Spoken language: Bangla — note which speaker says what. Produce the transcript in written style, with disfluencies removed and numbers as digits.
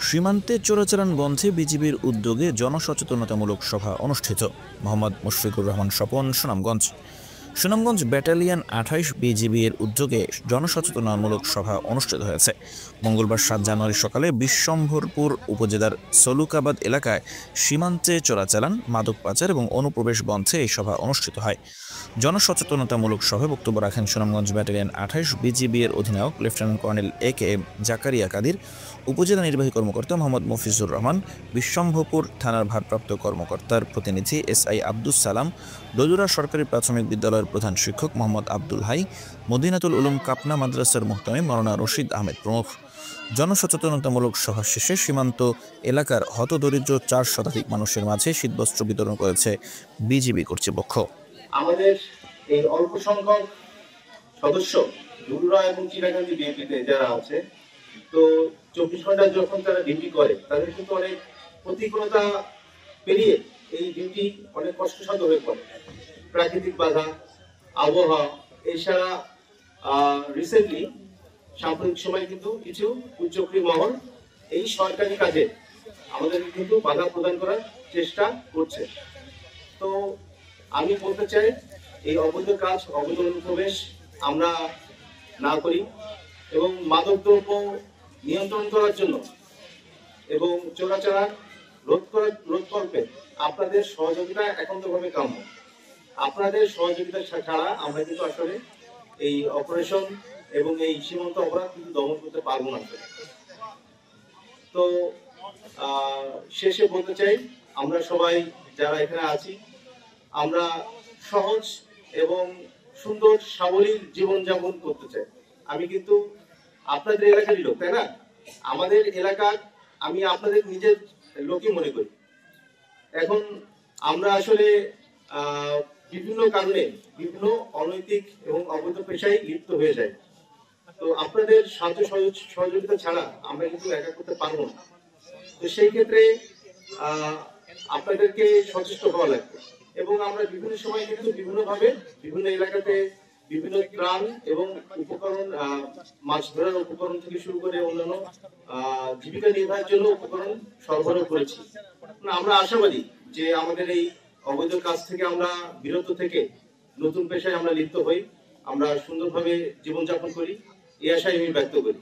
Speaker 1: সীমান্তে চোরাচালান বন্ধে বিজিবির উদ্যোগে জনসচেতনতামূলক সভা অনুষ্ঠিত। মোহাম্মদ মুশফিকুর রহমান স্বপন, সুনামগঞ্জ ব্যাটালিয়ন ২৮ বিজিবির উদ্যোগে জনসচেতনতামূলক সভা অনুষ্ঠিত হয়েছে। মঙ্গলবার ৭ জানুয়ারি সকালে বিশ্বম্ভরপুর উপজেলার সলুকাবাদ এলাকায় সীমান্তে চোরাচালান, মাদক পাচার এবং অনুপ্রবেশ বন্ধে এই সভা অনুষ্ঠিত হয়। জনসচেতনতামূলক সভায় বক্তব্য রাখেন সুনামগঞ্জ ব্যাটালিয়ন ২৮ বিজিবির অধিনায়ক lieutenant colonel A K M. Zakaria Kadir, উপজেলা নির্বাহী কর্মকর্তা মোহাম্মদ মফিজুর রহমান, বিশ্বম্ভরপুর থানার ভারপ্রাপ্ত কর্মকর্তার প্রতিনিধি এসআই আব্দুস সালাম, দোদুরা সরকারি প্রাথমিক বিদ্যালয়ের প্রধান শিক্ষক মোহাম্মদ আব্দুল হাই, মদিনাতুল উলুম কাপনা মাদ্রাসার মুহতামিম মাওলানা রশিদ আহমেদ প্রমুখ। জনসচেতনতামূলক সভা শেষে সীমান্ত এলাকার হতদরিদ্র ৪ শতাধিক মানুষের মাঝে শীতবস্ত্র বিতরণ করেছে বিজিবি কর্তৃপক্ষ।
Speaker 2: আমাদের এই অল্প সংখ্যক সদস্য দোদুরা এবং চিটাগাঙ্গি বিএনপিতে যারা আছে, তো ২৪ ঘন্টা যখন তারা ডিউটি করে, তাদের কিন্তু অনেক প্রতিকূলতা পেরিয়ে এই ডিউটি অনেক কষ্টসাধ্য হয়ে পড়ে। প্রাকৃতিক বাধা, আবহাওয়া, এছাড়া রিসেন্টলি সাম্প্রতিক সময় কিন্তু কিছু কুচক্রী মহল এই সরকারি কাজে আমাদেরকে কিন্তু বাধা প্রদান করার চেষ্টা করছে। তো আমি বলতে চাই, এই অবৈধ কাজ, অবৈধ অনুপ্রবেশ আমরা না করি এবং মাদকদ্রব্য নিয়ন্ত্রণ করার জন্য এবং চোরাচালান রোধকল্পে আপনাদের সহযোগিতা একান্তভাবে কাম্য। আপনাদের সহযোগিতা ছাড়া আমরা কিন্তু আসলে এই অপারেশন এবং এই সীমান্ত অপরাধ কিন্তু দমন করতে পারবো না। তো শেষে বলতে চাই, আমরা সবাই যারা এখানে আছি, আমরা সহজ এবং সুন্দর সাবলীল জীবনযাপন করতে চাই। আমি কিন্তু আপনাদের এলাকারই লোক, তাই না? আমাদের এলাকার আমি আপনাদের নিজের লোকই মনে করি। এখন আমরা আসলে বিভিন্ন কারণে বিভিন্ন অনৈতিক এবং অবৈধ পেশায় লিপ্ত হয়ে যাই। তো আপনাদের সাহায্য সহযোগিতা ছাড়া আমরা কিন্তু একা করতে পারবো না। তো সেই ক্ষেত্রে আপনাদেরকে সচেষ্ট হওয়া লাগবে এবং আমরা বিভিন্ন সময় কিন্তু বিভিন্নভাবে বিভিন্ন এলাকাতে বিভিন্ন ত্রাণ এবং উপকরণ, মাছ ধরার উপকরণ থেকে শুরু করে অন্যান্য জীবিকা নির্বাহের জন্য উপকরণ সরবরাহ করেছি। আমরা আশাবাদী যে আমাদের এই অবৈধ কাজ থেকে আমরা বিরত থেকে নতুন পেশায় আমরা লিপ্ত হই, আমরা সুন্দরভাবে জীবনযাপন করি, এই আশায় আমি ব্যক্ত করি।